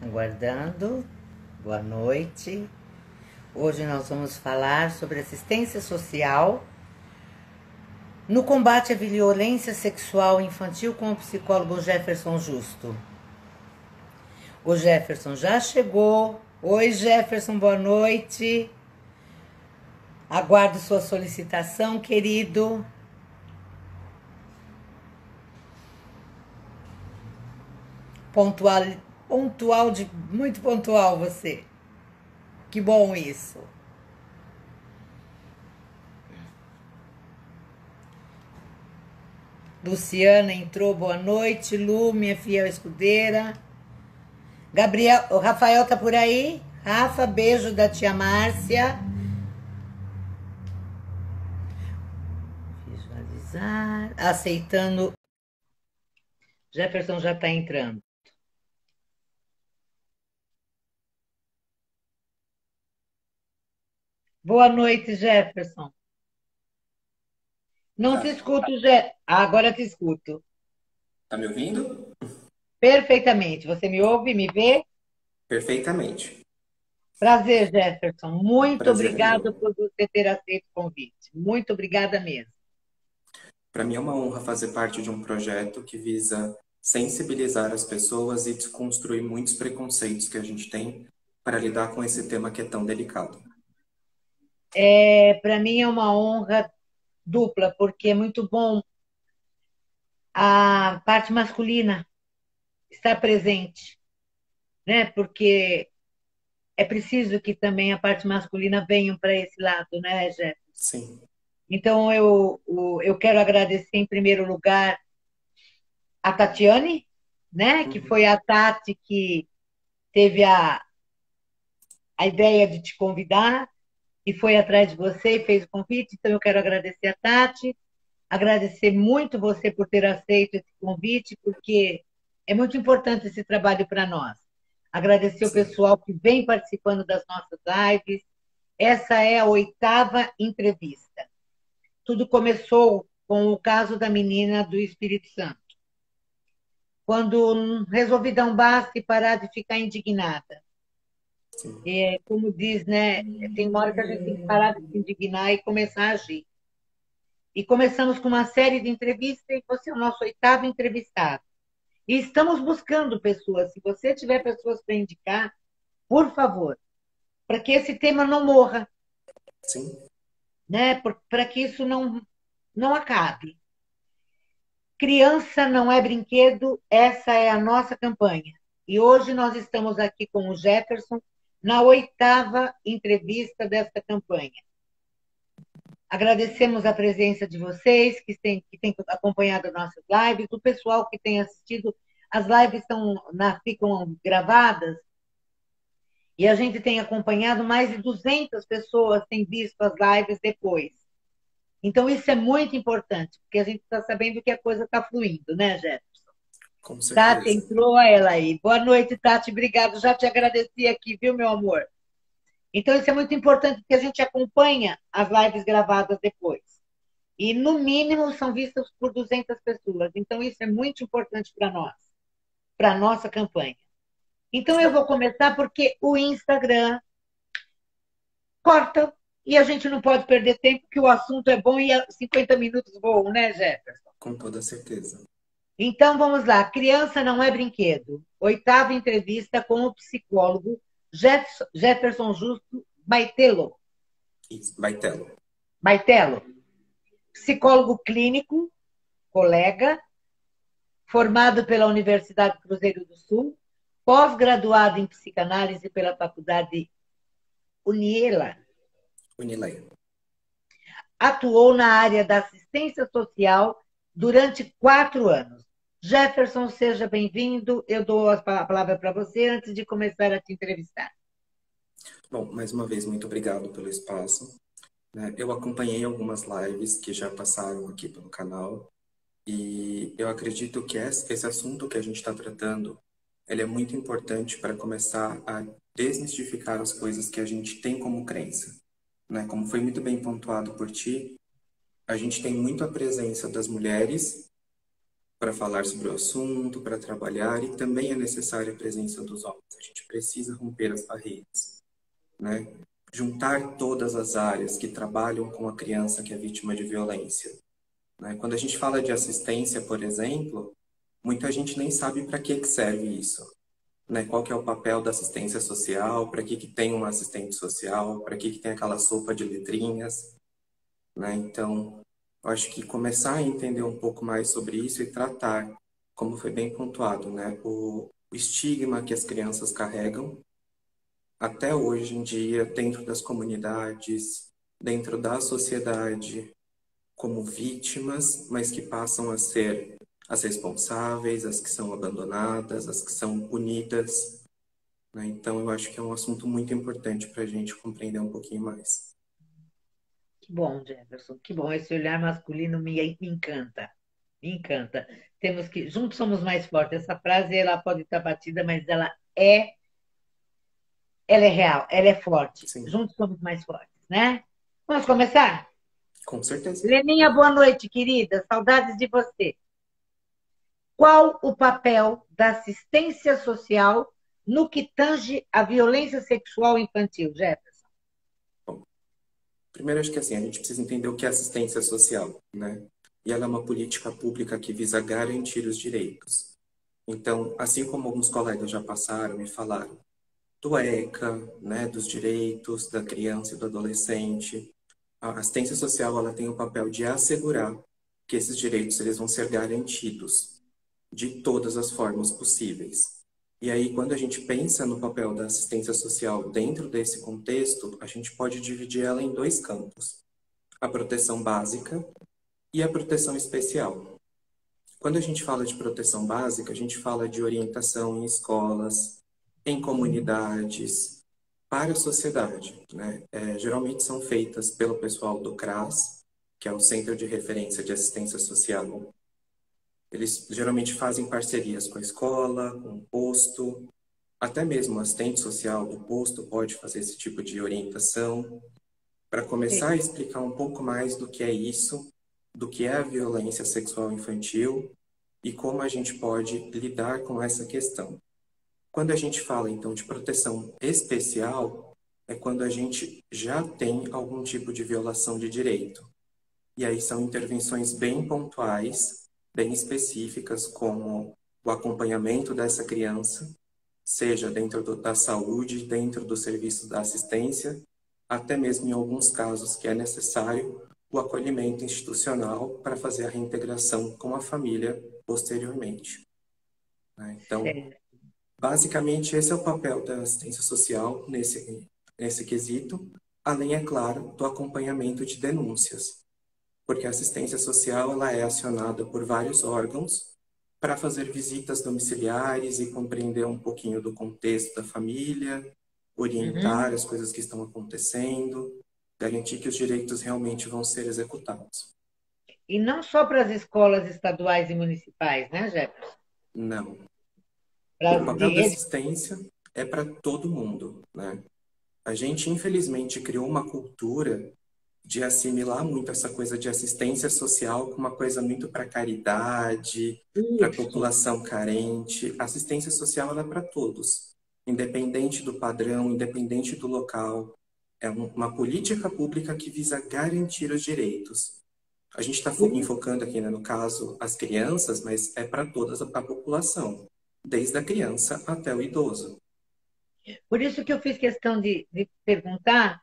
Aguardando. Boa noite. Hoje nós vamos falar sobre assistência social no combate à violência sexual infantil com o psicólogo Jefferson Justo. O Jefferson já chegou. Oi, Jefferson, boa noite. Aguardo sua solicitação, querido. Muito pontual você. Que bom isso. Luciana entrou, boa noite. Lu, minha fiel escudeira. Gabriel, o Rafael tá por aí? Rafa, beijo da tia Márcia. Visualizar. Aceitando. Jefferson já está entrando. Boa noite, Jefferson. Não te escuto, agora te escuto. Tá me ouvindo? Perfeitamente. Você me ouve, me vê? Perfeitamente. Prazer, Jefferson. Muito Prazer é obrigado meu. por você ter aceito o convite. Muito obrigada mesmo. Para mim é uma honra fazer parte de um projeto que visa sensibilizar as pessoas e desconstruir muitos preconceitos que a gente tem para lidar com esse tema que é tão delicado. Para mim é uma honra dupla, porque é muito bom a parte masculina estar presente, né? Porque é preciso que também a parte masculina venha para esse lado, né, Jefferson? Sim. Então, eu quero agradecer, em primeiro lugar, a Tatiane, né, que Uhum. foi a Tati que teve a ideia de te convidar e foi atrás de você e fez o convite. Então, eu quero agradecer a Tati, agradecer muito você por ter aceito esse convite, porque é muito importante esse trabalho para nós. Agradecer o Sim. pessoal que vem participando das nossas lives. Essa é a 8ª entrevista. Tudo começou com o caso da menina do Espírito Santo. Quando resolvi dar um basta e parar de ficar indignada. Sim. Como diz, né? Tem uma hora que a gente tem que parar de se indignar e começar a agir. E começamos com uma série de entrevistas e você é o nosso 8º entrevistado. E estamos buscando pessoas. Se você tiver pessoas para indicar, por favor, para que esse tema não morra, Sim. né? Para que isso não acabe. Criança não é brinquedo, essa é a nossa campanha. E hoje nós estamos aqui com o Jefferson na 8ª entrevista desta campanha. Agradecemos a presença de vocês que têm acompanhado nossas lives, do pessoal que tem assistido. As lives ficam gravadas e a gente tem acompanhado, mais de 200 pessoas têm visto as lives depois. Então, isso é muito importante, porque a gente está sabendo que a coisa está fluindo, né, Jéssica? Com Tati certeza. entrou, ela aí. Boa noite, Tati. Obrigado. Já te agradeci aqui, viu, meu amor? Então, isso é muito importante, porque a gente acompanha as lives gravadas depois. E, no mínimo, são vistas por 200 pessoas. Então, isso é muito importante para nós, para a nossa campanha. Então, eu vou começar porque o Instagram corta e a gente não pode perder tempo, que o assunto é bom e 50 minutos voam, né, Jefferson? Com toda certeza. Então, vamos lá. Criança não é brinquedo. 8ª entrevista com o psicólogo Jefferson Justo Baitello. Isso. Baitelo. Baitello, psicólogo clínico, colega, formado pela Universidade Cruzeiro do Sul, pós-graduado em psicanálise pela Faculdade Uniela. Unileia. Atuou na área da assistência social durante 4 anos. Jefferson, seja bem-vindo. Eu dou a palavra para você antes de começar a te entrevistar. Bom, mais uma vez, muito obrigado pelo espaço. Eu acompanhei algumas lives que já passaram aqui pelo canal e eu acredito que esse assunto que a gente está tratando, ele é muito importante para começar a desmistificar as coisas que a gente tem como crença, né? Como foi muito bem pontuado por ti, a gente tem muito a presença das mulheres para falar sobre o assunto, para trabalhar, e também é necessária a presença dos homens. A gente precisa romper as barreiras, né? Juntar todas as áreas que trabalham com a criança que é vítima de violência, né? Quando a gente fala de assistência, por exemplo, muita gente nem sabe para que serve isso, né? Qual que é o papel da assistência social, para que tem um assistente social, para que tem aquela sopa de letrinhas, né? Então, eu acho que começar a entender um pouco mais sobre isso e tratar, como foi bem pontuado, né? O estigma que as crianças carregam até hoje em dia, dentro das comunidades, dentro da sociedade, como vítimas, mas que passam a ser as responsáveis, as que são abandonadas, as que são punidas, né? Então, eu acho que é um assunto muito importante para a gente compreender um pouquinho mais. Que bom, Jefferson, que bom. Esse olhar masculino me encanta, me encanta. Temos que, juntos somos mais fortes. Essa frase ela pode estar batida, mas ela é real, ela é forte. Sim, Juntos somos mais fortes, né? Vamos começar? com certeza. Leninha, boa noite, querida. Saudades de você. Qual o papel da assistência social no que tange a violência sexual infantil, Jefferson? Bom, primeiro, acho que assim, a gente precisa entender o que é assistência social, né? E ela é uma política pública que visa garantir os direitos. Então, assim como alguns colegas já passaram e falaram do ECA, né, dos direitos da criança e do adolescente, a assistência social ela tem o papel de assegurar que esses direitos eles vão ser garantidos de todas as formas possíveis. E aí, quando a gente pensa no papel da assistência social dentro desse contexto, a gente pode dividir ela em dois campos: a proteção básica e a proteção especial. Quando a gente fala de proteção básica, a gente fala de orientação em escolas, em comunidades, para a sociedade, né? Geralmente são feitas pelo pessoal do CRAS, que é o Centro de Referência de Assistência Social. Eles geralmente fazem parcerias com a escola, com o posto, até mesmo o assistente social do posto pode fazer esse tipo de orientação, para começar a explicar um pouco mais do que é isso, do que é a violência sexual infantil e como a gente pode lidar com essa questão. Quando a gente fala, então, de proteção especial, é quando a gente já tem algum tipo de violação de direito. E aí são intervenções bem pontuais, bem específicas, como o acompanhamento dessa criança, seja dentro da saúde, dentro do serviço da assistência, até mesmo em alguns casos que é necessário o acolhimento institucional para fazer a reintegração com a família posteriormente, né? Então, Certo. basicamente, esse é o papel da assistência social nesse quesito, além, é claro, do acompanhamento de denúncias, porque a assistência social ela é acionada por vários órgãos para fazer visitas domiciliares e compreender um pouquinho do contexto da família, Uhum. orientar as coisas que estão acontecendo, garantir que os direitos realmente vão ser executados. E não só para as escolas estaduais e municipais, né, Jefferson? Não. Para O as de papel da rede. assistência é para todo mundo, né? A gente, infelizmente, criou uma cultura de assimilar muito essa coisa de assistência social com uma coisa muito para caridade, para a Isso. população carente. A assistência social ela é para todos, independente do padrão, independente do local. É uma política pública que visa garantir os direitos. A gente está enfocando aqui, né, no caso, as crianças, mas é para toda a população, desde a criança até o idoso. Por isso que eu fiz questão de perguntar,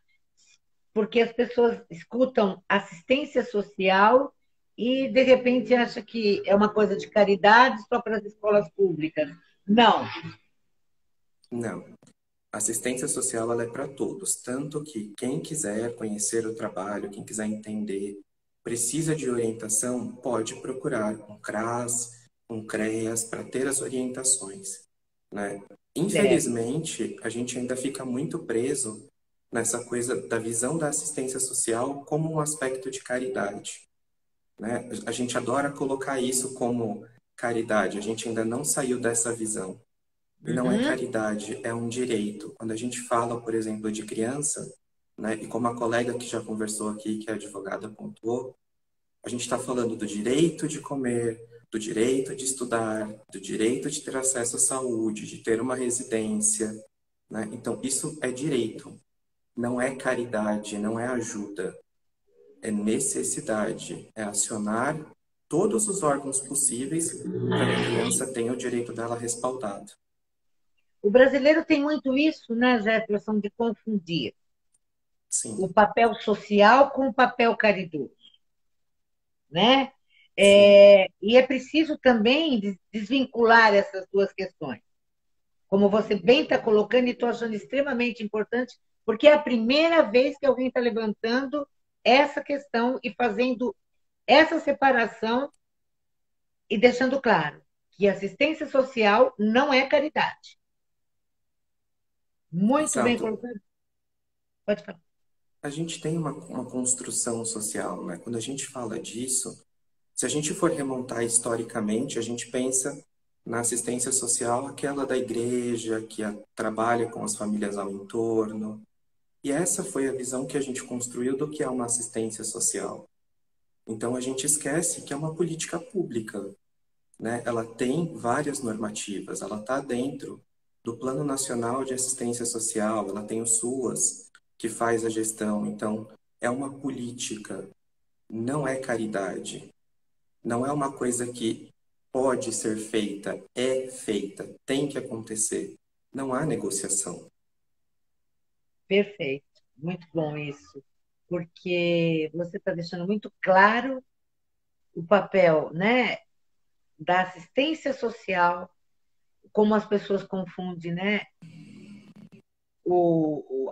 porque as pessoas escutam assistência social e, de repente, acham que é uma coisa de caridade só para as escolas públicas. Não. Não. Assistência social ela é para todos, tanto que quem quiser conhecer o trabalho, quem quiser entender, precisa de orientação, pode procurar um CRAS, um CREAS para ter as orientações, né? Certo. Infelizmente, a gente ainda fica muito preso nessa coisa da visão da assistência social como um aspecto de caridade, né? A gente adora colocar isso como caridade, a gente ainda não saiu dessa visão. E não é Uhum. caridade, é um direito. Quando a gente fala, por exemplo, de criança, né, e como a colega que já conversou aqui, que é advogada, pontuou, a gente está falando do direito de comer, do direito de estudar, do direito de ter acesso à saúde, de ter uma residência, né? Então, isso é direito, não é caridade, não é ajuda, é necessidade, é acionar todos os órgãos possíveis para que a criança tenha o direito dela respaldado. O brasileiro tem muito isso, né, Jefferson, de confundir o Sim, papel social com o papel caridoso, né? sim, E é preciso também desvincular essas duas questões. Como você bem está colocando, e estou achando extremamente importante, porque é a primeira vez que alguém está levantando essa questão e fazendo essa separação e deixando claro que assistência social não é caridade. Muito bem exato. colocado. Pode falar. A gente tem uma construção social, né? Quando a gente fala disso, se a gente for remontar historicamente, a gente pensa na assistência social, aquela da igreja, que trabalha com as famílias ao entorno. E essa foi a visão que a gente construiu do que é uma assistência social. Então a gente esquece que é uma política pública, né? Ela tem várias normativas, ela está dentro do Plano Nacional de Assistência Social, ela tem o SUAS, que faz a gestão. Então, é uma política, não é caridade. Não é uma coisa que pode ser feita, é feita, tem que acontecer. Não há negociação. Perfeito. Muito bom isso. Porque você está deixando muito claro o papel, né, da assistência social, como as pessoas confundem, né,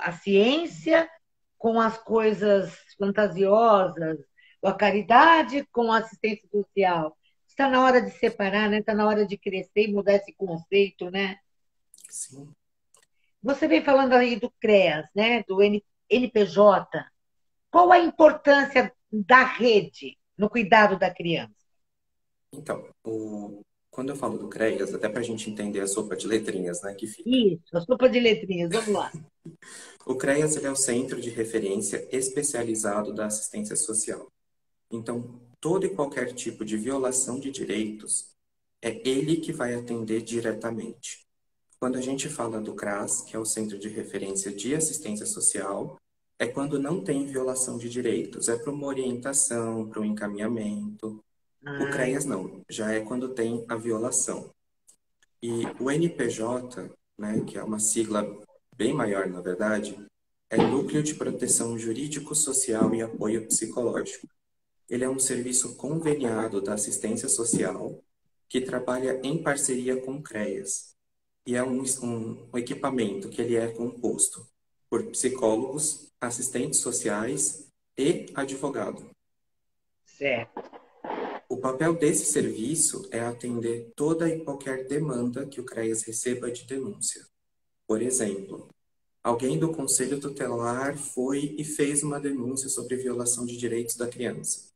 a ciência com as coisas fantasiosas, a caridade com a assistência social. Está na hora de separar, né? Está na hora de crescer e mudar esse conceito, né? Sim. Você vem falando aí do CREAS, né? Do NPJ. Qual a importância da rede no cuidado da criança? Então, quando eu falo do CREAS, até para a gente entender a sopa de letrinhas, né, que fica. Isso, a sopa de letrinhas, vamos lá. O CREAS ele é o Centro de Referência Especializado da Assistência Social. Então, todo e qualquer tipo de violação de direitos, é ele que vai atender diretamente. Quando a gente fala do CRAS, que é o Centro de Referência de Assistência Social, é quando não tem violação de direitos, é para uma orientação, para um encaminhamento. O Ah, CREAS não, já é quando tem a violação. E o NPJ, né, que é uma sigla bem maior, na verdade, é Núcleo de Proteção Jurídico, Social e Apoio Psicológico. Ele é um serviço conveniado da assistência social que trabalha em parceria com o CREAS. E é um equipamento que ele é composto por psicólogos, assistentes sociais e advogado. certo. O papel desse serviço é atender toda e qualquer demanda que o CREAS receba de denúncia. Por exemplo, alguém do Conselho Tutelar foi e fez uma denúncia sobre violação de direitos da criança,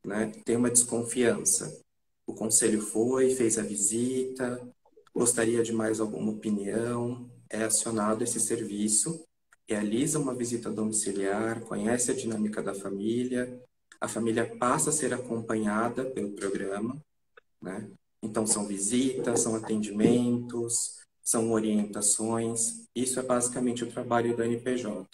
né? Tem uma desconfiança. O conselho foi, fez a visita, gostaria de mais alguma opinião, é acionado esse serviço, realiza uma visita domiciliar, conhece a dinâmica da família, a família passa a ser acompanhada pelo programa, né? Então, são visitas, são atendimentos, são orientações. Isso é basicamente o trabalho do NPJ.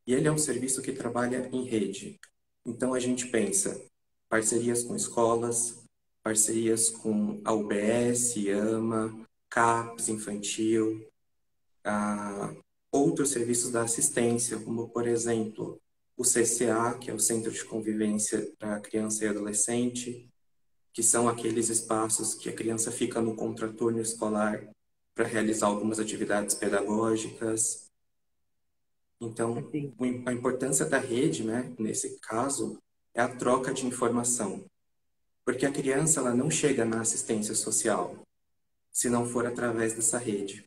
E ele é um serviço que trabalha em rede. Então, a gente pensa parcerias com escolas, parcerias com a UBS, AMA, CAPS infantil, outros serviços da assistência, como, por exemplo, o CCA, que é o Centro de Convivência para Criança e Adolescente, que são aqueles espaços que a criança fica no contraturno escolar para realizar algumas atividades pedagógicas. Então, Assim, a importância da rede, né, nesse caso, é a troca de informação. Porque a criança ela não chega na assistência social se não for através dessa rede.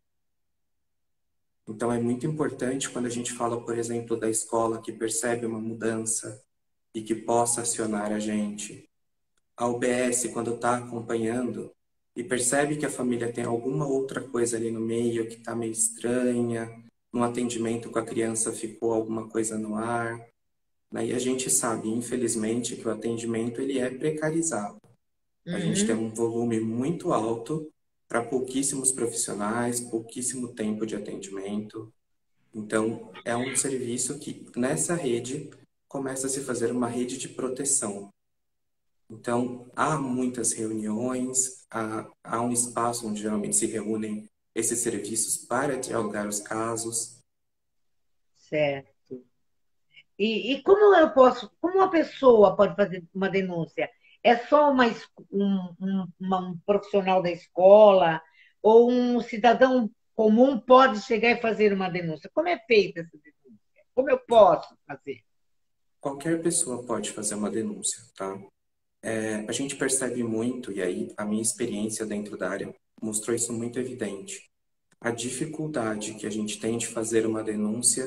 Então, é muito importante quando a gente fala, por exemplo, da escola que percebe uma mudança e que possa acionar a gente. A UBS, quando está acompanhando e percebe que a família tem alguma outra coisa ali no meio que está meio estranha, no atendimento com a criança ficou alguma coisa no ar, né? E a gente sabe, infelizmente, que o atendimento ele é precarizado. A gente tem Uhum. um volume muito alto para pouquíssimos profissionais, pouquíssimo tempo de atendimento. Então, é um serviço que, nessa rede, começa a se fazer uma rede de proteção. Então, há muitas reuniões, há um espaço onde geralmente se reúnem esses serviços para dialogar os casos. Certo. E como eu posso, como uma pessoa pode fazer uma denúncia? É só um profissional da escola ou um cidadão comum pode chegar e fazer uma denúncia? Como é feita essa denúncia? Como eu posso fazer? Qualquer pessoa pode fazer uma denúncia, tá? A gente percebe muito, e aí a minha experiência dentro da área mostrou isso muito evidente. A dificuldade que a gente tem de fazer uma denúncia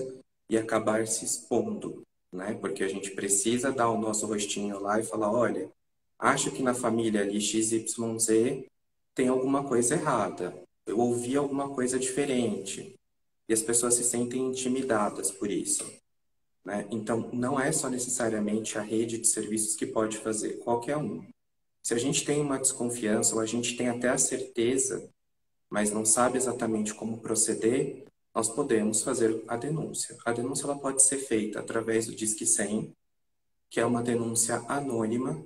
e acabar se expondo, né? Porque a gente precisa dar o nosso rostinho lá e falar, olha, acho que na família ali XYZ tem alguma coisa errada. Eu ouvi alguma coisa diferente. E as pessoas se sentem intimidadas por isso, né? Então, não é só necessariamente a rede de serviços que pode fazer, qualquer um. Se a gente tem uma desconfiança ou a gente tem até a certeza, mas não sabe exatamente como proceder, nós podemos fazer a denúncia. A denúncia ela pode ser feita através do Disque 100, que é uma denúncia anônima.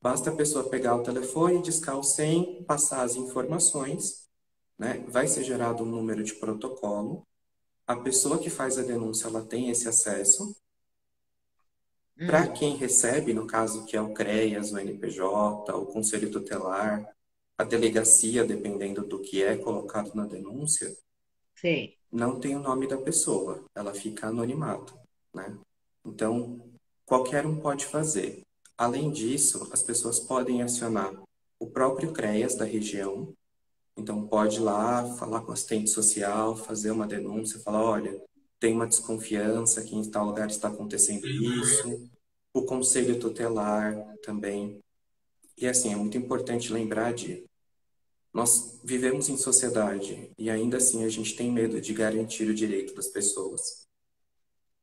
Basta a pessoa pegar o telefone, discar o 100, passar as informações, né? Vai ser gerado um número de protocolo. A pessoa que faz a denúncia, ela tem esse acesso. Para Hum, quem recebe, no caso que é o CREAS, o NPJ, o Conselho Tutelar, a delegacia, dependendo do que é colocado na denúncia, sei. não tem o nome da pessoa, ela fica anonimato, né? Então, qualquer um pode fazer. Além disso, as pessoas podem acionar o próprio CREAS da região, então pode ir lá falar com o assistente social, fazer uma denúncia, falar, olha, tem uma desconfiança que em tal lugar está acontecendo isso, o conselho tutelar também. E assim, é muito importante lembrar de nós vivemos em sociedade e ainda assim a gente tem medo de garantir o direito das pessoas,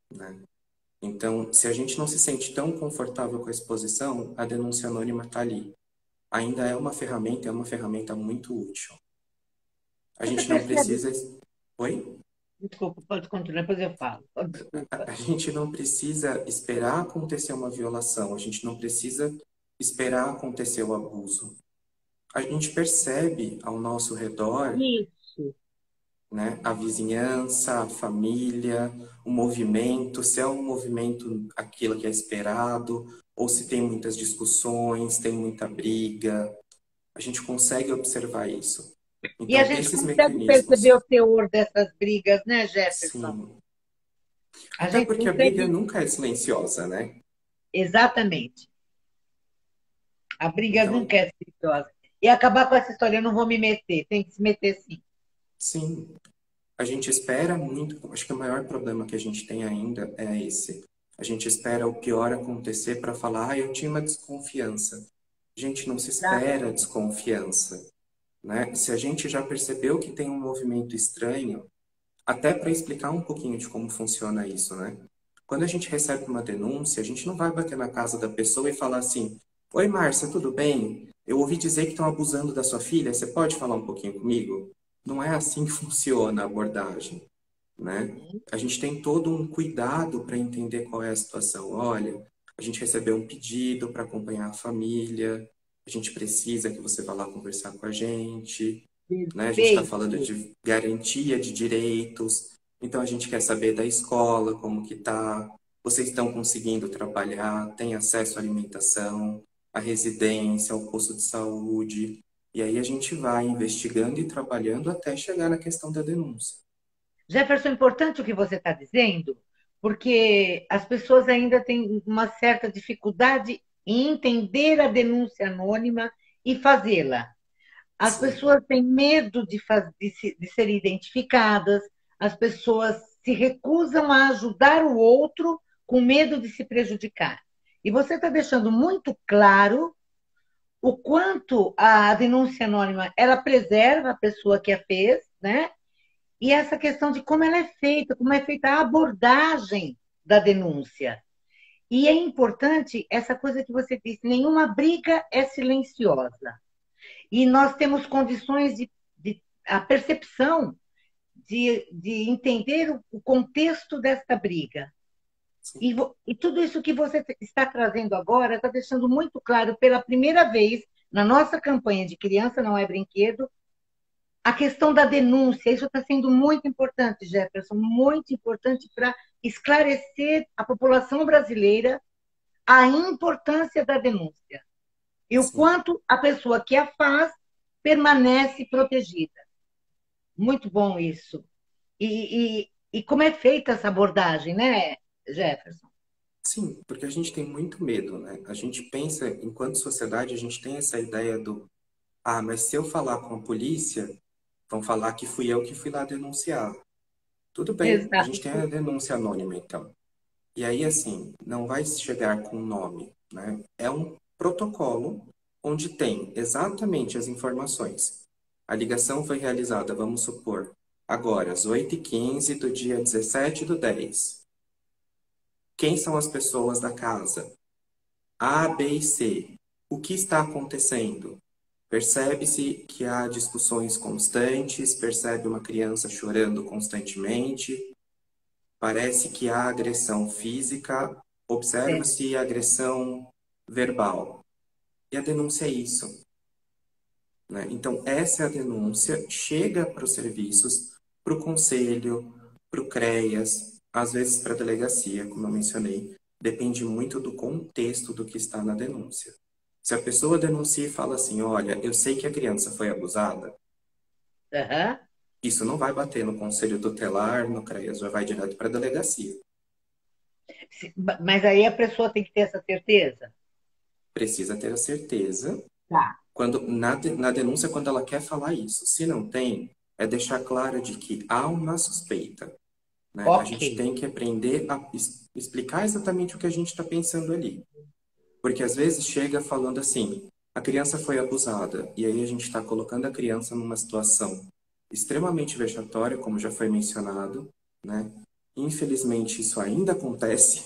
né? Então, se a gente não se sente tão confortável com a exposição, a denúncia anônima está ali. Ainda é uma ferramenta muito útil. A Você gente não percebe? precisa. Oi? Desculpa, pode continuar, depois eu falo. Oh, A desculpa. a gente não precisa esperar acontecer uma violação, a gente não precisa esperar acontecer o abuso. A gente percebe ao nosso redor, Isso. né, a vizinhança, a família, o movimento, se é um movimento aquilo que é esperado, ou se tem muitas discussões, tem muita briga. A gente consegue observar isso. E a Então, gente esses consegue perceber o mecanismos, teor dessas brigas, né, Jefferson? sim. A Até gente porque a briga consegue. nunca é silenciosa, né? Exatamente. A briga Então, nunca é silenciosa. E acabar com essa história, eu não vou me meter, tem que se meter sim. sim, a gente espera muito, acho que o maior problema que a gente tem ainda é esse. A gente espera o pior acontecer para falar, eu tinha uma desconfiança. Gente, não se espera Exatamente. desconfiança, né? Se a gente já percebeu que tem um movimento estranho, até para explicar um pouquinho de como funciona isso, né? Quando a gente recebe uma denúncia, a gente não vai bater na casa da pessoa e falar assim: oi, Márcia, tudo bem? Eu ouvi dizer que estão abusando da sua filha, você pode falar um pouquinho comigo? Não é assim que funciona a abordagem, né? Uhum. A gente tem todo um cuidado para entender qual é a situação. Olha, a gente recebeu um pedido para acompanhar a família, a gente precisa que você vá lá conversar com a gente, né? A gente está falando Perfeito. de garantia de direitos, então a gente quer saber da escola, como que tá, vocês estão conseguindo trabalhar, têm acesso à alimentação, à residência, ao posto de saúde, e aí a gente vai investigando e trabalhando até chegar na questão da denúncia. Jefferson, importante o que você está dizendo, porque as pessoas ainda têm uma certa dificuldade em entender a denúncia anônima e fazê-la. As Sim, pessoas têm medo de serem identificadas, as pessoas se recusam a ajudar o outro com medo de se prejudicar. E você está deixando muito claro o quanto a denúncia anônima ela preserva a pessoa que a fez, né? E essa questão de como ela é feita, como é feita a abordagem da denúncia. E é importante essa coisa que você disse: nenhuma briga é silenciosa. E nós temos condições de a percepção de entender o contexto desta briga. Sim, E tudo isso que você está trazendo agora está deixando muito claro, pela primeira vez, na nossa campanha de Criança Não é Brinquedo, a questão da denúncia. Isso está sendo muito importante, Jefferson, muito importante para esclarecer a população brasileira a importância da denúncia e o sim. quanto a pessoa que a faz permanece protegida. Muito bom isso. E como é feita essa abordagem, né, Jefferson? Sim, porque a gente tem muito medo, né? A gente pensa, enquanto sociedade, a gente tem essa ideia do, ah, mas se eu falar com a polícia, vão falar que fui eu que fui lá denunciar. Tudo bem, a gente tem Exato. a denúncia anônima, então. E aí, assim, não vai chegar com nome, né? É um protocolo onde tem exatamente as informações. A ligação foi realizada, vamos supor, agora, às 8h15 do dia 17/10. Quem são as pessoas da casa? A, B e C. O que está acontecendo? Percebe-se que há discussões constantes, percebe uma criança chorando constantemente, parece que há agressão física, É, observa-se agressão verbal. E a denúncia é isso, né? Então, essa é a denúncia, chega para os serviços, para o conselho, para o CREAS, às vezes para a delegacia, como eu mencionei. Depende muito do contexto do que está na denúncia. Se a pessoa denuncia e fala assim, olha, eu sei que a criança foi abusada, aham. isso não vai bater no conselho tutelar, no CREAS, já vai direto para a delegacia. Mas aí a pessoa tem que ter essa certeza? Precisa ter a certeza Tá. quando na denúncia quando ela quer falar isso. Se não tem, é deixar claro de que há uma suspeita, né? A Ok. gente tem que aprender a explicar exatamente o que a gente está pensando ali. Porque às vezes chega falando assim, a criança foi abusada, e aí a gente está colocando a criança numa situação extremamente vexatória, como já foi mencionado, né? Infelizmente isso ainda acontece,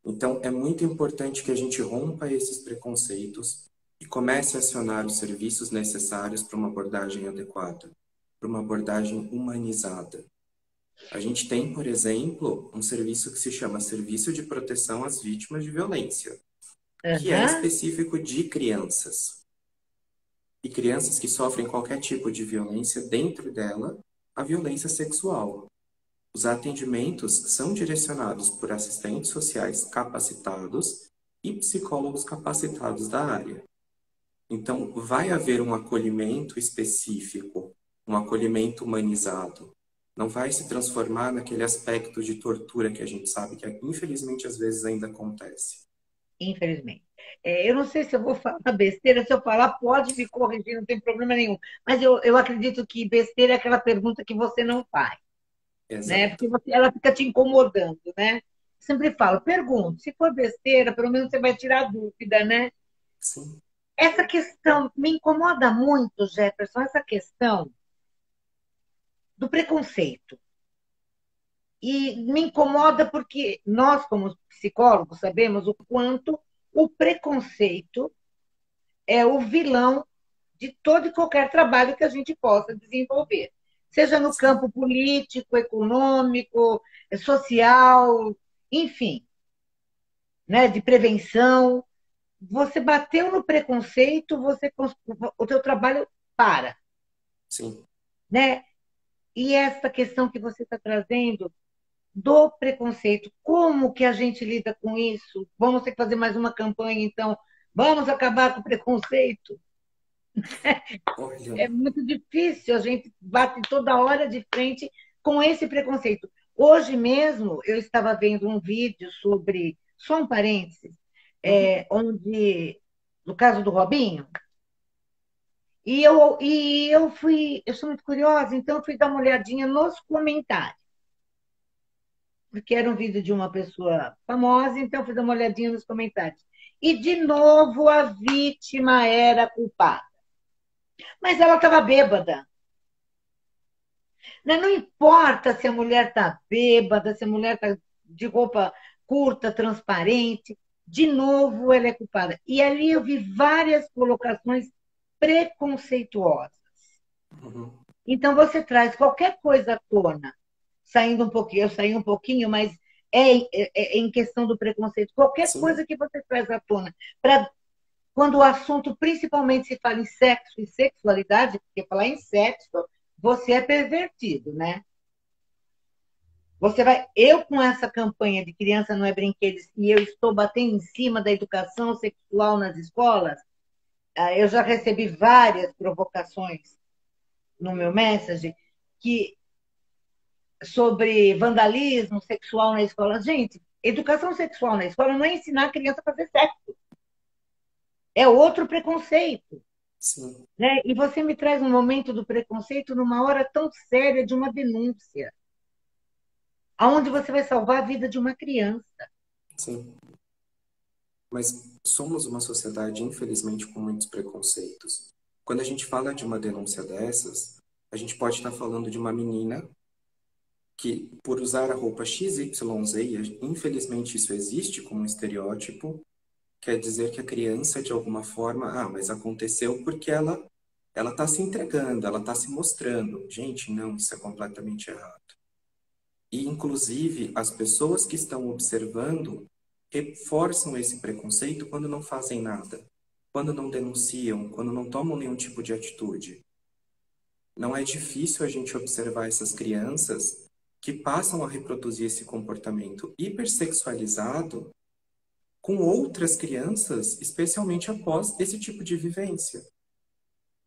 então, é muito importante que a gente rompa esses preconceitos e comece a acionar os serviços necessários para uma abordagem adequada, para uma abordagem humanizada. A gente tem, por exemplo, um serviço que se chama Serviço de Proteção às Vítimas de Violência, que é Aham. específico de crianças. E crianças que sofrem qualquer tipo de violência, dentro dela, a violência sexual. Os atendimentos são direcionados por assistentes sociais capacitados e psicólogos capacitados da área. Então, vai haver um acolhimento específico, um acolhimento humanizado. Não vai se transformar naquele aspecto de tortura que a gente sabe que, infelizmente, às vezes ainda acontece. Infelizmente. Eu não sei se eu vou falar besteira, se eu falar, pode me corrigir, não tem problema nenhum. Mas eu acredito que besteira é aquela pergunta que você não faz, né? Exato. Porque ela fica te incomodando, né? Sempre falo, pergunte. Se for besteira, pelo menos você vai tirar a dúvida, né? Sim, Essa questão me incomoda muito, Jefferson, essa questão do preconceito. E me incomoda porque nós, como psicólogos, sabemos o quanto o preconceito é o vilão de todo e qualquer trabalho que a gente possa desenvolver, seja no sim, campo político, econômico, social, enfim, né, de prevenção. Você bateu no preconceito, o teu trabalho para, sim. né? E essa questão que você está trazendo do preconceito, como que a gente lida com isso? Vamos ter que fazer mais uma campanha, então. Vamos acabar com o preconceito. Olha, É muito difícil, a gente bate toda hora de frente com esse preconceito. Hoje mesmo eu estava vendo um vídeo sobre, só um parênteses, uhum, onde, no caso do Robinho, eu sou muito curiosa, então eu fui dar uma olhadinha nos comentários, porque era um vídeo de uma pessoa famosa, então eu fui dar uma olhadinha nos comentários. E, de novo, a vítima era culpada. Mas ela estava bêbada. Né? Não importa se a mulher está bêbada, se a mulher está de roupa. curta, transparente. De novo, ela é culpada. E ali eu vi várias colocações preconceituosas. Uhum. Então, você traz qualquer coisa à tona, saindo um pouquinho, eu saí um pouquinho, mas é em questão do preconceito. Qualquer Sim, coisa que você traz à tona, para quando o assunto principalmente se fala em sexo e sexualidade, porque falar em sexo, você é pervertido, né? Você vai, eu com essa campanha de criança não é brinquedos e eu estou batendo em cima da educação sexual nas escolas, eu já recebi várias provocações no meu message que sobre vandalismo sexual na escola. Gente, educação sexual na escola não é ensinar a criança a fazer sexo, é outro preconceito. sim. Né? E você me traz um momento do preconceito numa hora tão séria de uma denúncia, aonde você vai salvar a vida de uma criança. Sim, mas somos uma sociedade, infelizmente, com muitos preconceitos. Quando a gente fala de uma denúncia dessas, a gente pode estar falando de uma menina que, por usar a roupa XYZ, e infelizmente isso existe como um estereótipo, quer dizer que a criança, de alguma forma, mas aconteceu porque ela está se entregando, ela está se mostrando. Gente, não, isso é completamente errado. E, inclusive, as pessoas que estão observando reforçam esse preconceito quando não fazem nada, quando não denunciam, quando não tomam nenhum tipo de atitude. Não é difícil a gente observar essas crianças que passam a reproduzir esse comportamento hipersexualizado com outras crianças, especialmente após esse tipo de vivência.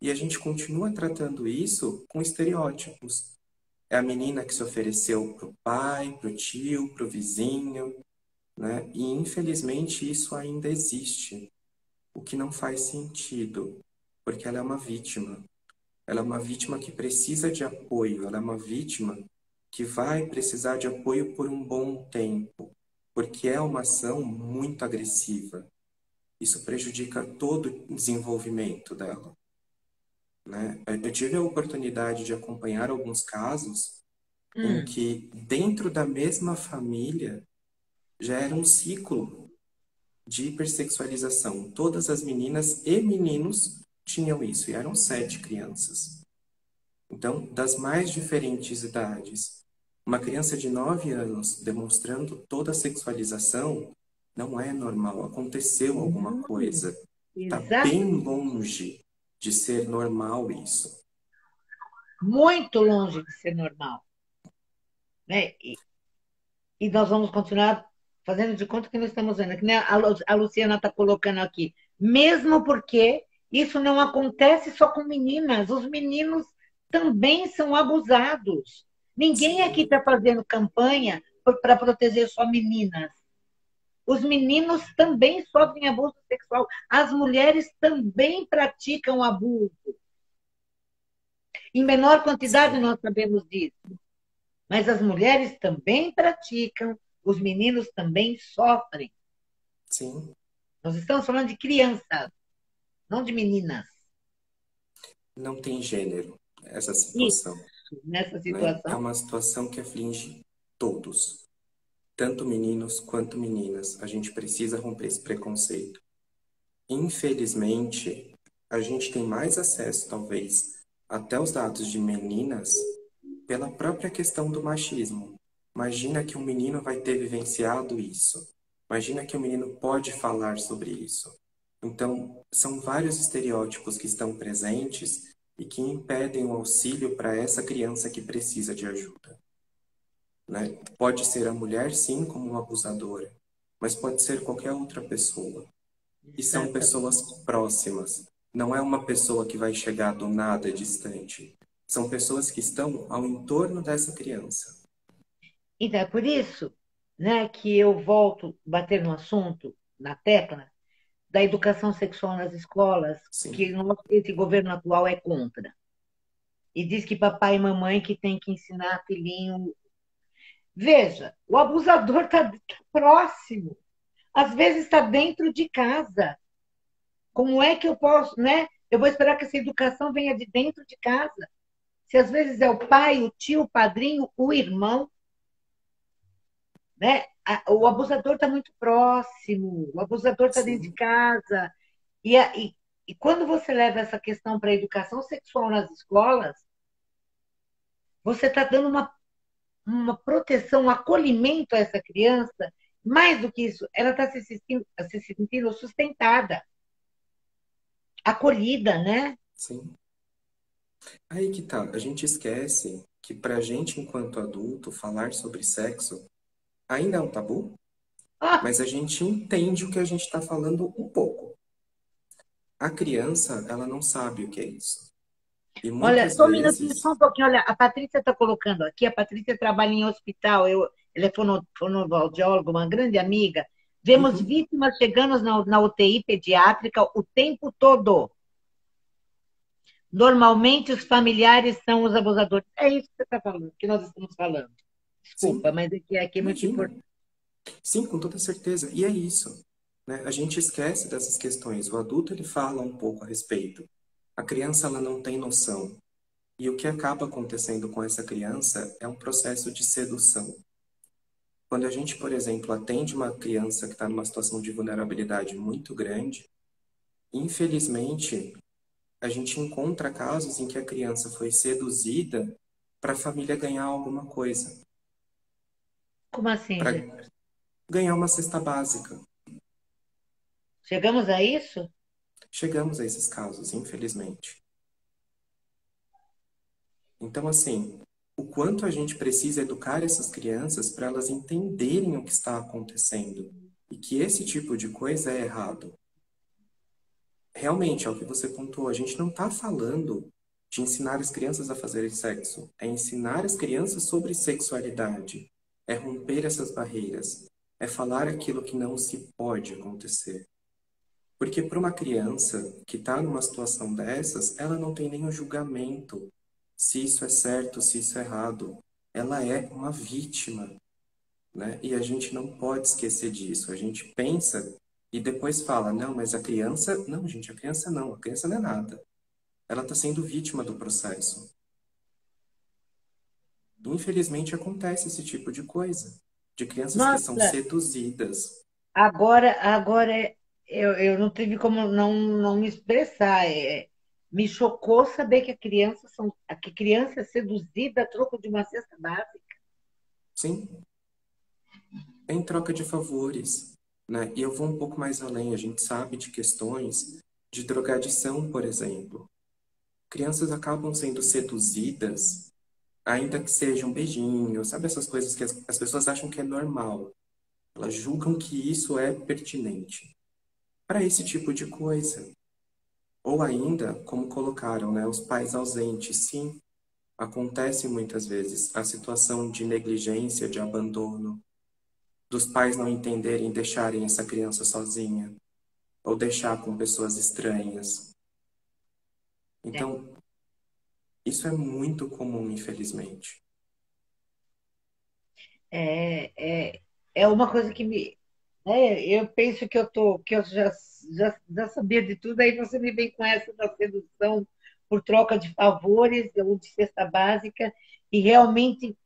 E a gente continua tratando isso com estereótipos. É a menina que se ofereceu para o pai, para o tio, para o vizinho, né? E infelizmente isso ainda existe, o que não faz sentido, porque ela é uma vítima. Ela é uma vítima que precisa de apoio, ela é uma vítima que vai precisar de apoio por um bom tempo, porque é uma ação muito agressiva. Isso prejudica todo o desenvolvimento dela, né? Eu tive a oportunidade de acompanhar alguns casos em Hum, que dentro da mesma família já era um ciclo de hipersexualização. Todas as meninas e meninos tinham isso, e eram 7 crianças. Então, das mais diferentes idades, uma criança de 9 anos demonstrando toda a sexualização não é normal. Aconteceu alguma não, coisa. Está bem exatamente. longe de ser normal isso. Muito longe de ser normal. Né? E nós vamos continuar fazendo de conta que não estamos vendo. Que nem a Luciana está colocando aqui. Mesmo porque isso não acontece só com meninas, os meninos também são abusados. Ninguém aqui Sim, está fazendo campanha para proteger só meninas. Os meninos também sofrem abuso sexual. As mulheres também praticam abuso. Em menor quantidade, sim, nós sabemos disso. Mas as mulheres também praticam, os meninos também sofrem. sim. Nós estamos falando de crianças, não de meninas. Não tem gênero essa Isso, situação, nessa né? É situação. uma situação que aflige todos, tanto meninos quanto meninas. A gente precisa romper esse preconceito. Infelizmente, a gente tem mais acesso, talvez, até os dados de meninas pela própria questão do machismo. Imagina que um menino vai ter vivenciado isso. Imagina que um menino pode falar sobre isso. Então, são vários estereótipos que estão presentes e que impedem o auxílio para essa criança que precisa de ajuda, né? Pode ser a mulher, sim, como uma abusadora, mas pode ser qualquer outra pessoa. E são Exatamente. pessoas próximas. Não é uma pessoa que vai chegar do nada distante. São pessoas que estão ao entorno dessa criança. Então, é por isso, né, que eu volto a bater no assunto, na tecla, da educação sexual nas escolas, que Sim, esse governo atual é contra. E diz que papai e mamãe que tem que ensinar filhinho. Veja, o abusador está próximo. Às vezes está dentro de casa. Como é que eu posso, né? Eu vou esperar que essa educação venha de dentro de casa. Se às vezes é o pai, o tio, o padrinho, o irmão, né? o abusador está muito próximo, o abusador está dentro de Sim, casa. E quando você leva essa questão para a educação sexual nas escolas, você está dando uma proteção, um acolhimento a essa criança. Mais do que isso, ela está se sentindo sustentada, acolhida, né? sim. Aí que tá, a gente esquece que pra gente, enquanto adulto, falar sobre sexo ainda é um tabu, Ah, mas a gente entende o que a gente está falando um pouco. A criança, ela não sabe o que é isso. E olha, muitas só um minutinho, só vezes, um pouquinho. Olha, a Patrícia está colocando aqui. A Patrícia trabalha em hospital. Ela é fonoaudióloga, uma grande amiga. Vemos uhum, vítimas chegando na UTI pediátrica o tempo todo. Normalmente, os familiares são os abusadores. É isso que você está falando, que nós estamos falando. sim, Desculpa, mas aqui é muito imagina. importante. Sim, com toda certeza. E é isso, né? A gente esquece dessas questões. O adulto, ele fala um pouco a respeito. A criança, ela não tem noção. E o que acaba acontecendo com essa criança é um processo de sedução. Quando a gente, por exemplo, atende uma criança que está numa situação de vulnerabilidade muito grande, infelizmente, a gente encontra casos em que a criança foi seduzida para a família ganhar alguma coisa, Como assim, para gente? ganhar uma cesta básica. Chegamos a isso? Chegamos a esses casos, infelizmente. Então, assim, o quanto a gente precisa educar essas crianças para elas entenderem o que está acontecendo e que esse tipo de coisa é errado. Realmente, é o que você pontuou, a gente não está falando de ensinar as crianças a fazerem sexo, é ensinar as crianças sobre sexualidade, é romper essas barreiras, é falar aquilo que não se pode acontecer. Porque para uma criança que está numa situação dessas, ela não tem nenhum julgamento se isso é certo, se isso é errado. Ela é uma vítima, né? E a gente não pode esquecer disso. A gente pensa e depois fala, não, mas a criança... Não, gente, a criança não é nada. Ela está sendo vítima do processo. Infelizmente acontece esse tipo de coisa, de crianças que são Nossa, seduzidas. agora eu não tive como não me expressar. Me chocou saber que que criança é seduzida a troco de uma cesta básica. Sim, em troca de favores, né? E eu vou um pouco mais além. A gente sabe de questões de drogadição, por exemplo. Crianças acabam sendo seduzidas, ainda que seja um beijinho, sabe essas coisas que as pessoas acham que é normal. Elas julgam que isso é pertinente para esse tipo de coisa. Ou ainda, como colocaram, né, os pais ausentes. Sim, acontece muitas vezes a situação de negligência, de abandono, dos pais não entenderem, deixarem essa criança sozinha, ou deixar com pessoas estranhas. Então, isso é muito comum, infelizmente. É, é, é uma coisa que me. Eu penso que eu já sabia de tudo, aí você me vem com essa da sedução por troca de favores ou de cesta básica, e realmente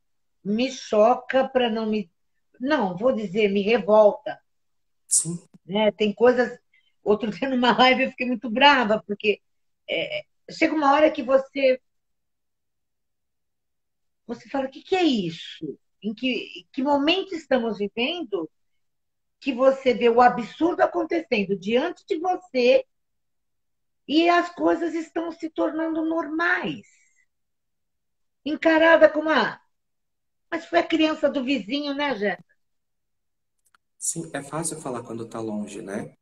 me choca para não me. Não, vou dizer, me revolta. Sim, Né? Tem coisas. Outro dia numa live eu fiquei muito brava, porque chega uma hora que você fala: o que é isso? Em que momento estamos vivendo que você vê o absurdo acontecendo diante de você e as coisas estão se tornando normais? Encarada como mas foi a criança do vizinho, né, Jé? sim, é fácil falar quando tá longe, né?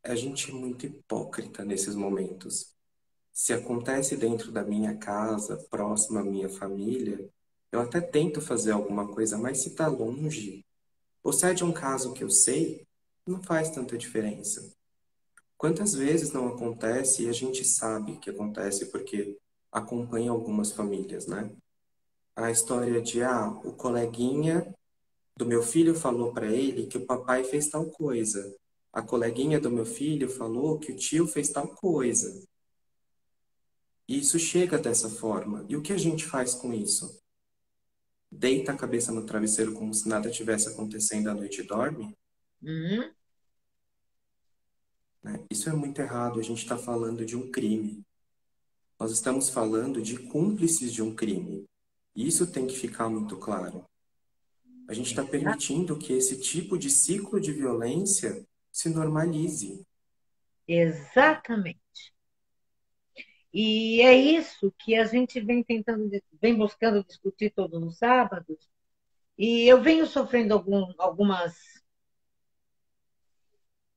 A gente é muito hipócrita nesses momentos. Se acontece dentro da minha casa, próximo à minha família, eu até tento fazer alguma coisa, mas se tá longe, ou se é de um caso que eu sei, não faz tanta diferença. Quantas vezes não acontece e a gente sabe que acontece porque acompanha algumas famílias, né? A história de, o coleguinha do meu filho falou para ele que o papai fez tal coisa. A coleguinha do meu filho falou que o tio fez tal coisa. E isso chega dessa forma. E o que a gente faz com isso? deita a cabeça no travesseiro como se nada tivesse acontecendo à noite e dorme, Uhum. né? Isso é muito errado. A gente está falando de um crime. Nós estamos falando de cúmplices de um crime. E isso tem que ficar muito claro. A gente está permitindo que esse tipo de ciclo de violência se normalize. Exatamente. E é isso que a gente vem tentando, vem buscando discutir todos os sábados. E eu venho sofrendo algumas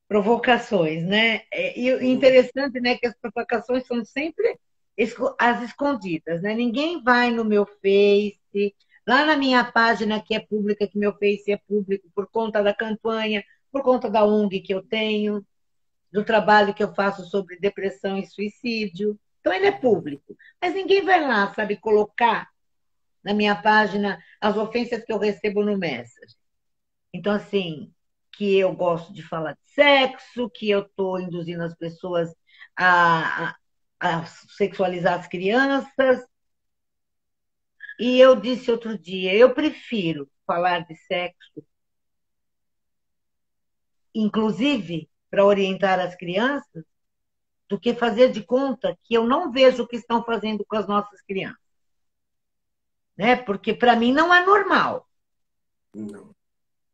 provocações, né? E o Uhum. interessante, né, que as provocações são sempre as escondidas, né? Ninguém vai no meu Face, lá na minha página que é pública, que meu Face é público por conta da campanha, por conta da ONG que eu tenho, do trabalho que eu faço sobre depressão e suicídio. Então ele é público. Mas ninguém vai lá, sabe, colocar na minha página as ofensas que eu recebo no Messenger. Então, assim, que eu gosto de falar de sexo, que eu estou induzindo as pessoas a, a, a sexualizar as crianças. E eu disse outro dia, eu prefiro falar de sexo, inclusive para orientar as crianças, do que fazer de conta que eu não vejo o que estão fazendo com as nossas crianças. Né? Porque para mim não é normal. Não.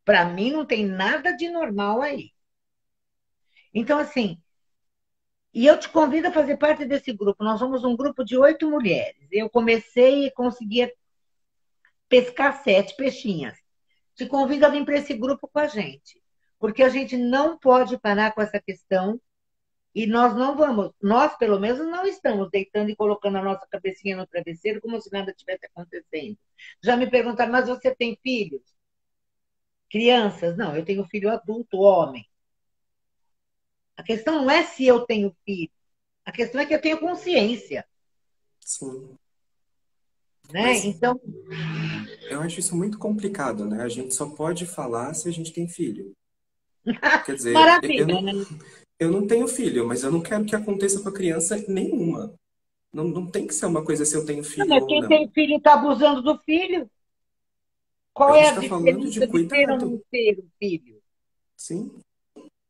Para mim não tem nada de normal aí. Então, assim, e eu te convido a fazer parte desse grupo. Nós somos um grupo de 8 mulheres. Eu comecei e conseguia pescar 7 peixinhas. Te convido a vir para esse grupo com a gente, porque a gente não pode parar com essa questão e nós não vamos, nós pelo menos não estamos deitando e colocando a nossa cabecinha no travesseiro como se nada tivesse acontecendo. Já me perguntaram, mas você tem filhos? Crianças? Não, eu tenho filho adulto, homem. A questão não é se eu tenho filho, a questão é que eu tenho consciência, Sim. né? Mas Então, eu acho isso muito complicado, né? A gente só pode falar se a gente tem filho. Quer dizer, maravilha, né? eu não tenho filho, mas eu não quero que aconteça com a criança nenhuma. Não, não tem que ser uma coisa se eu tenho Não, filho mas ou quem tem não. filho está abusando do filho. A Qual é gente a está falando de diferença de ter ou cuidado. não ter um filho, Sim,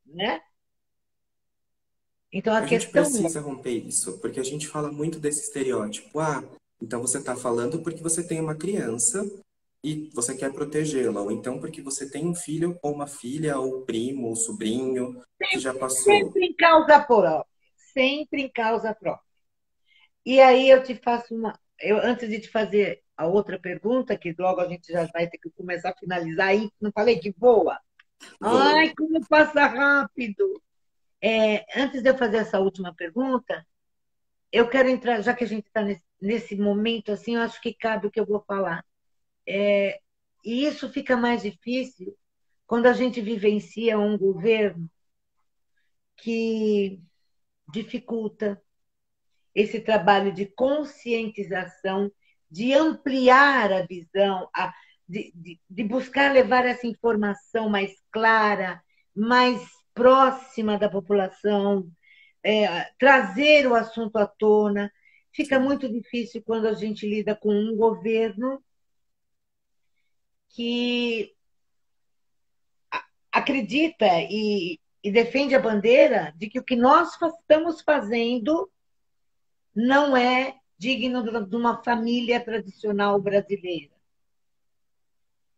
né? Então a a gente questão precisa romper isso, porque a gente fala muito desse estereótipo. Ah, então você está falando porque você tem uma criança e você quer protegê-la, ou então porque você tem um filho ou uma filha, ou primo, ou sobrinho que já passou. sempre em causa própria, sempre em causa própria. E aí eu te faço antes de te fazer a outra pergunta, que logo a gente já vai ter que começar a finalizar aí, não falei que voa? Voa. Ai, como passa rápido! Antes de eu fazer essa última pergunta, eu quero entrar, já que a gente está nesse momento assim, eu acho que cabe o que eu vou falar. E isso fica mais difícil quando a gente vivencia um governo que dificulta esse trabalho de conscientização, de ampliar a visão, de buscar levar essa informação mais clara, mais próxima da população, trazer o assunto à tona. Fica Sim. muito difícil quando a gente lida com um governo que acredita e defende a bandeira de que o que nós estamos fazendo não é digno de uma família tradicional brasileira,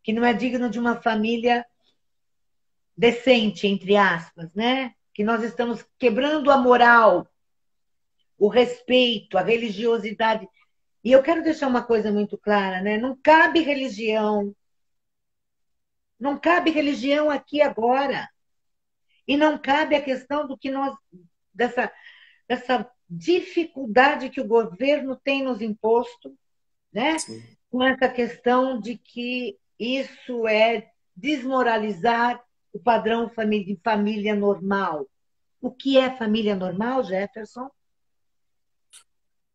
que não é digno de uma família decente, entre aspas, né? Que nós estamos quebrando a moral, o respeito, a religiosidade. E eu quero deixar uma coisa muito clara, né? Não cabe religião aqui agora. E não cabe a questão do que nós dessa dificuldade que o governo tem nos imposto, né? Sim. Com essa questão de que isso é desmoralizar o padrão de família normal. O que é família normal, Jefferson?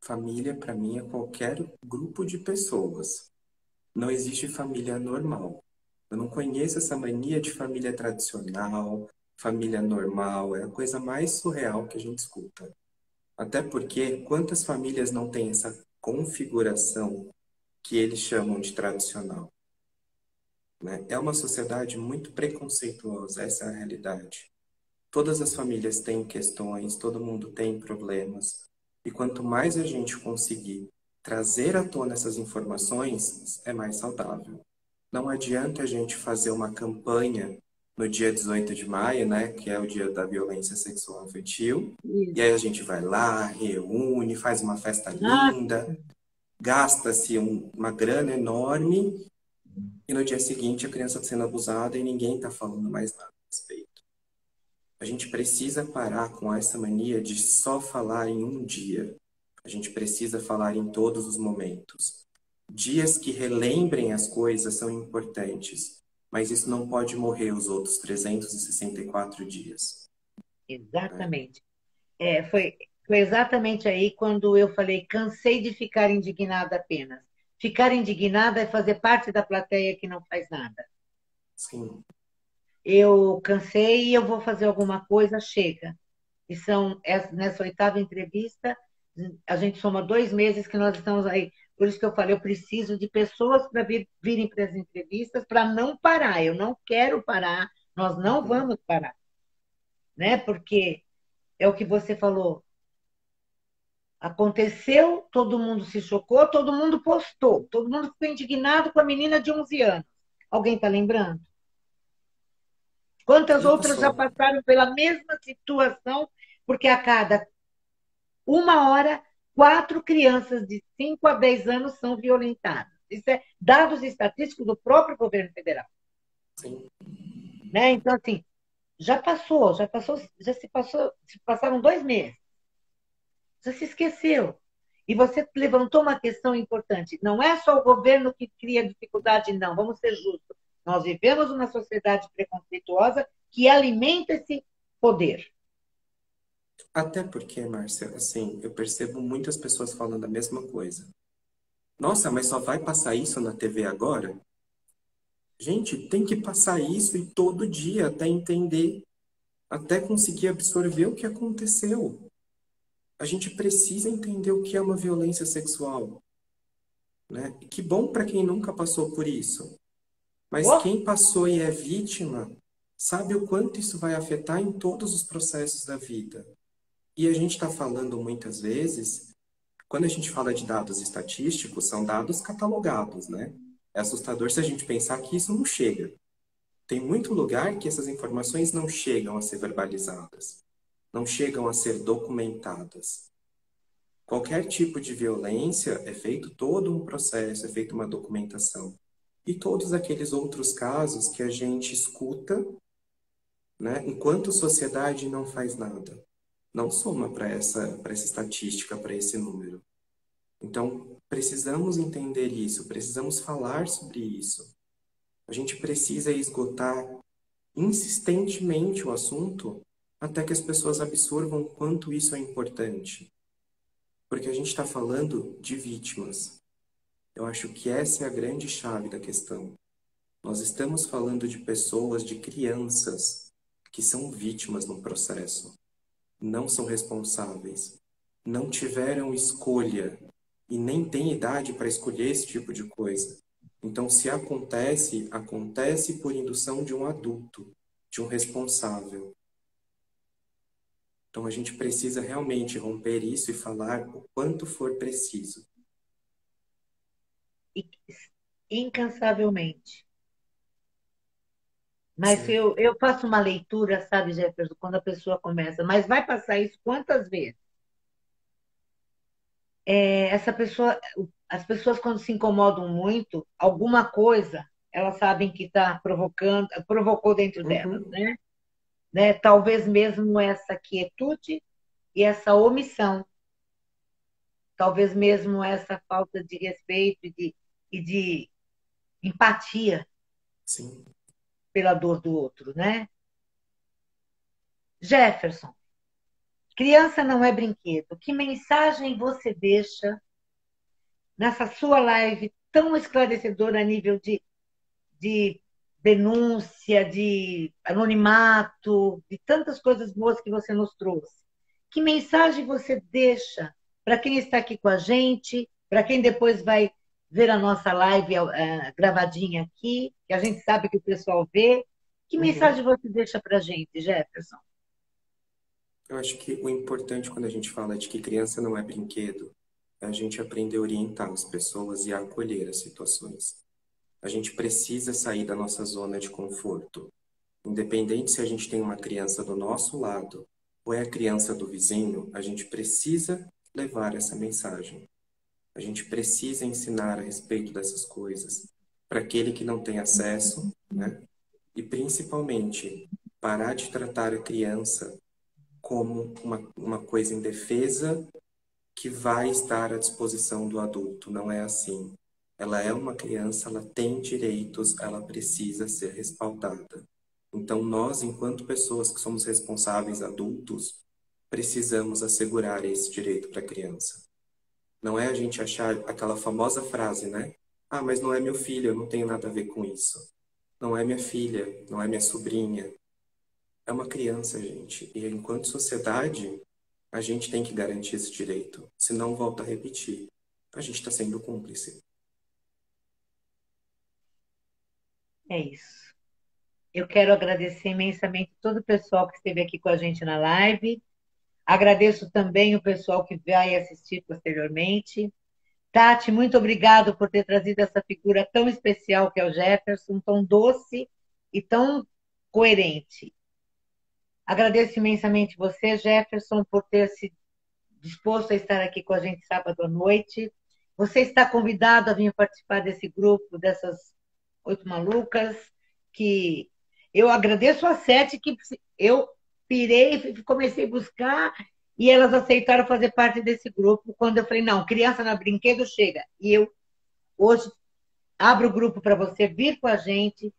Família, para mim, é qualquer grupo de pessoas. Não existe família normal. Eu não conheço essa mania de família tradicional, família normal. É a coisa mais surreal que a gente escuta. Até porque, quantas famílias não têm essa configuração que eles chamam de tradicional, né? É uma sociedade muito preconceituosa, essa é a realidade. Todas as famílias têm questões, todo mundo tem problemas. E quanto mais a gente conseguir trazer à tona essas informações, é mais saudável. Não adianta a gente fazer uma campanha no dia 18 de maio, né, que é o dia da violência sexual infantil, e Isso. aí a gente vai lá, reúne, faz uma festa Ah, linda, gasta-se uma grana enorme, e no dia seguinte a criança está sendo abusada e ninguém está falando mais nada a respeito. A gente precisa parar com essa mania de só falar em um dia. A gente precisa falar em todos os momentos. Dias que relembrem as coisas são importantes, mas isso não pode morrer os outros 364 dias, né? exatamente. Foi exatamente aí quando eu falei, cansei de ficar indignada apenas. Ficar indignada é fazer parte da plateia que não faz nada. Sim. Eu cansei e eu vou fazer alguma coisa, chega. E nessa oitava entrevista, a gente soma 2 meses que nós estamos aí. Por isso que eu falei, eu preciso de pessoas para virem para as entrevistas para não parar. Eu não quero parar, nós não Uhum. vamos parar, né? Porque é o que você falou. Aconteceu, todo mundo se chocou, todo mundo postou, todo mundo ficou indignado com a menina de 11 anos. Alguém está lembrando? Quantas Já outras já passou. passaram pela mesma situação? Porque a cada 1 hora, 4 crianças de 5 a 10 anos são violentadas. Isso é dados estatísticos do próprio governo federal. Sim. Né? Então, assim, se passaram 2 meses, já se esqueceu. E você levantou uma questão importante. Não é só o governo que cria dificuldade, não. Vamos ser justos. Nós vivemos uma sociedade preconceituosa que alimenta esse poder. Até porque, Márcia, assim, eu percebo muitas pessoas falando a mesma coisa. Nossa, mas só vai passar isso na TV agora? Gente, tem que passar isso e todo dia até entender, até conseguir absorver o que aconteceu. A gente precisa entender o que é uma violência sexual, né? E que bom para quem nunca passou por isso. Mas Oh, quem passou e é vítima, sabe o quanto isso vai afetar em todos os processos da vida. E a gente está falando muitas vezes, quando a gente fala de dados estatísticos, são dados catalogados, né? É assustador se a gente pensar que isso não chega. Tem muito lugar que essas informações não chegam a ser verbalizadas, não chegam a ser documentadas. Qualquer tipo de violência é feito todo um processo, é feita uma documentação. E todos aqueles outros casos que a gente escuta, né, enquanto sociedade não faz nada, não soma para essa estatística, para esse número. Então, precisamos entender isso, precisamos falar sobre isso. A gente precisa esgotar insistentemente o assunto até que as pessoas absorvam o quanto isso é importante. Porque a gente está falando de vítimas. Eu acho que essa é a grande chave da questão. Nós estamos falando de pessoas, de crianças, que são vítimas no processo, não são responsáveis, não tiveram escolha e nem têm idade para escolher esse tipo de coisa. Então, se acontece, acontece por indução de um adulto, de um responsável. Então, a gente precisa realmente romper isso e falar o quanto for preciso. e, incansavelmente. Mas Sim. eu faço uma leitura, sabe, Jefferson, quando a pessoa começa, mas vai passar isso quantas vezes? Essa pessoa, as pessoas quando se incomodam muito, alguma coisa, elas sabem que está provocando, provocou dentro delas, Uhum. né? Talvez mesmo essa quietude e essa omissão, talvez mesmo essa falta de respeito e de empatia Sim. pela dor do outro, né? Jefferson, criança não é brinquedo. Que mensagem você deixa nessa sua live tão esclarecedora a nível de denúncia, de anonimato, de tantas coisas boas que você nos trouxe? Que mensagem você deixa para quem está aqui com a gente, para quem depois vai ver a nossa live gravadinha aqui, que a gente sabe que o pessoal vê. Que Uhum. mensagem você deixa para a gente, Jefferson? Eu acho que o importante quando a gente fala de que criança não é brinquedo, é a gente aprender a orientar as pessoas e a acolher as situações. A gente precisa sair da nossa zona de conforto. Independente se a gente tem uma criança do nosso lado ou é a criança do vizinho, a gente precisa levar essa mensagem. A gente precisa ensinar a respeito dessas coisas para aquele que não tem acesso, né? E principalmente parar de tratar a criança como uma coisa indefesa que vai estar à disposição do adulto. Não é assim. Ela é uma criança, ela tem direitos, ela precisa ser respaldada. Então, nós, enquanto pessoas que somos responsáveis adultos, precisamos assegurar esse direito para a criança. Não é a gente achar aquela famosa frase, né? Ah, mas não é meu filho, eu não tenho nada a ver com isso. Não é minha filha, não é minha sobrinha. É uma criança, gente. E enquanto sociedade, a gente tem que garantir esse direito. Senão, volta a repetir. A gente está sendo cúmplice. É isso. Eu quero agradecer imensamente todo o pessoal que esteve aqui com a gente na live. Agradeço também o pessoal que vai assistir posteriormente. Tati, muito obrigado por ter trazido essa figura tão especial que é o Jefferson, tão doce e tão coerente. Agradeço imensamente você, Jefferson, por ter se disposto a estar aqui com a gente sábado à noite. Você está convidado a vir participar desse grupo, dessas 8 malucas, que eu agradeço a 7, que eu pirei, comecei a buscar, e elas aceitaram fazer parte desse grupo, quando eu falei, não, criança na brinquedo, chega. E eu, hoje, abro o grupo para você vir com a gente,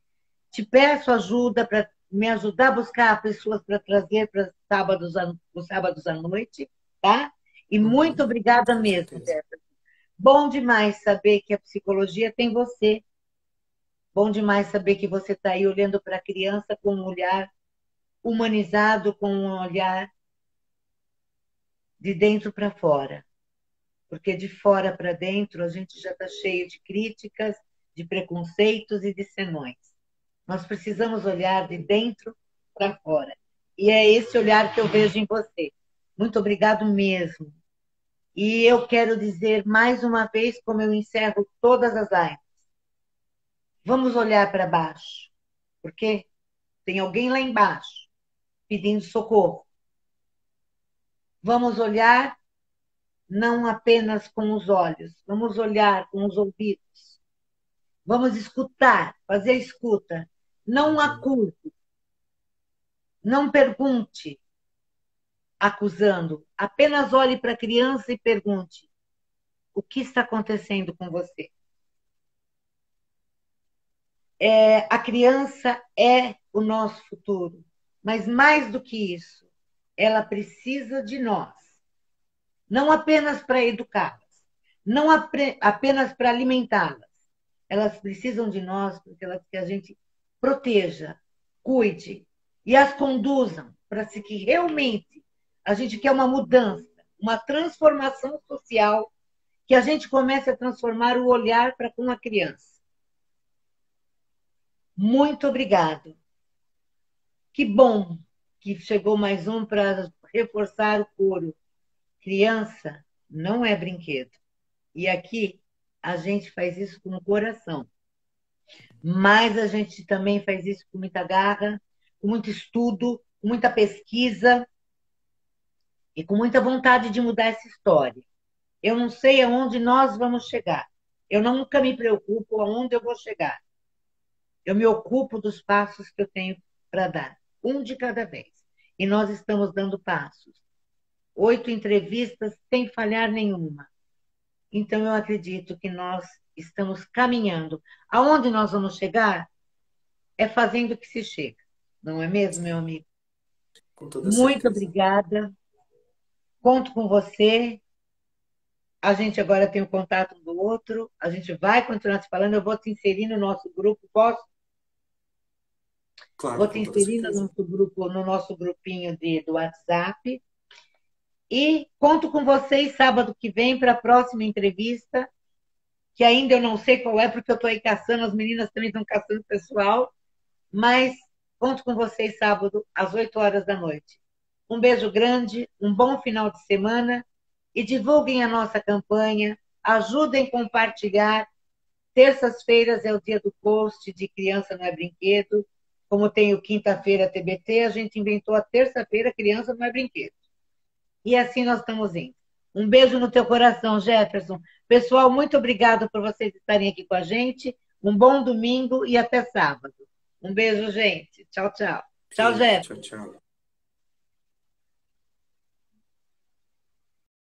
te peço ajuda para me ajudar a buscar pessoas para trazer para os sábados à noite, tá? E muito Uhum, obrigada com mesmo, certeza. Débora. Bom demais saber que a psicologia tem você. Bom demais saber que você está aí olhando para a criança com um olhar humanizado, com um olhar de dentro para fora. Porque de fora para dentro a gente já está cheio de críticas, de preconceitos e de senões. Nós precisamos olhar de dentro para fora. E é esse olhar que eu vejo em você. Muito obrigado mesmo. E eu quero dizer mais uma vez, como eu encerro todas as lives, vamos olhar para baixo, porque tem alguém lá embaixo pedindo socorro. Vamos olhar não apenas com os olhos, vamos olhar com os ouvidos. Vamos escutar, fazer escuta. Não Uhum. acuse, não pergunte, acusando. Apenas olhe para a criança e pergunte: o que está acontecendo com você? A criança é o nosso futuro, mas mais do que isso, ela precisa de nós, não apenas para educá-las, não apenas para alimentá-las. Elas precisam de nós porque elas que a gente proteja, cuide e as conduzam para que realmente a gente quer uma mudança, uma transformação social, que a gente comece a transformar o olhar para com a criança. Muito obrigado. Que bom que chegou mais um para reforçar o coro. Criança não é brinquedo. E aqui a gente faz isso com o coração. Mas a gente também faz isso com muita garra, com muito estudo, com muita pesquisa e com muita vontade de mudar essa história. Eu não sei aonde nós vamos chegar. Eu nunca me preocupo aonde eu vou chegar. Eu me ocupo dos passos que eu tenho para dar, um de cada vez. E nós estamos dando passos. 8 entrevistas sem falhar nenhuma. Então, eu acredito que nós estamos caminhando. Aonde nós vamos chegar é fazendo que se chega. Não é mesmo, meu Sim, amigo? com toda Muito certeza. obrigada. Conto com você. A gente agora tem o contato um do outro. A gente vai continuar se falando. Eu vou te inserir no nosso grupo. Posso? Vou Claro, te com toda inserir no certeza. nosso grupo, no nosso grupinho do WhatsApp. E conto com vocês sábado que vem para a próxima entrevista. que ainda eu não sei qual é, porque eu estou aí caçando, as meninas também estão caçando o pessoal, mas conto com vocês sábado, às 8 horas da noite. Um beijo grande, um bom final de semana e divulguem a nossa campanha, ajudem a compartilhar. Terças-feiras é o dia do post de Criança Não é Brinquedo. Como tem o quinta-feira TBT, a gente inventou a terça-feira Criança Não é Brinquedo. E assim nós estamos indo. Um beijo no teu coração, Jefferson. Pessoal, muito obrigado por vocês estarem aqui com a gente. Um bom domingo e até sábado. Um beijo, gente. Tchau, tchau. Tchau, Beijo, tchau, Jefferson. tchau.